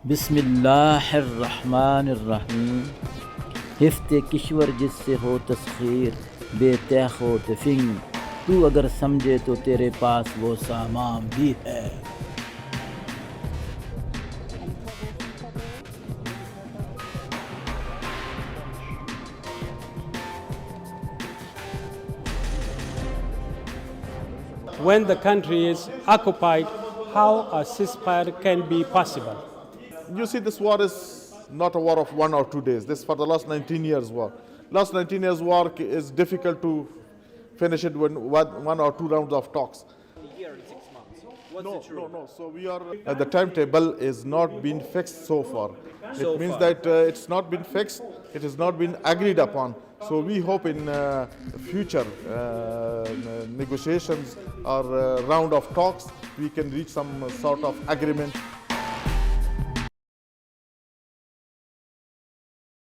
بسم اللہ الرحمن الرحیم. حفظ کشور جس سے ہو تسخیر، بے تیخ و تفنگ، تو اگر سمجھے تو تیرے پاس وہ سامان بھی ہے. When the country is occupied, how a ceasefire can be possible? You see, this war is not a war of 1 or 2 days. This is for the last 19 years war. Last 19 years war is difficult to finish it when one or two rounds of talks. A year and 6 months. No. So we are. The timetable is not been fixed so far. It means that it's not been fixed. It has not been agreed upon. So we hope in future negotiations or round of talks we can reach some sort of agreement.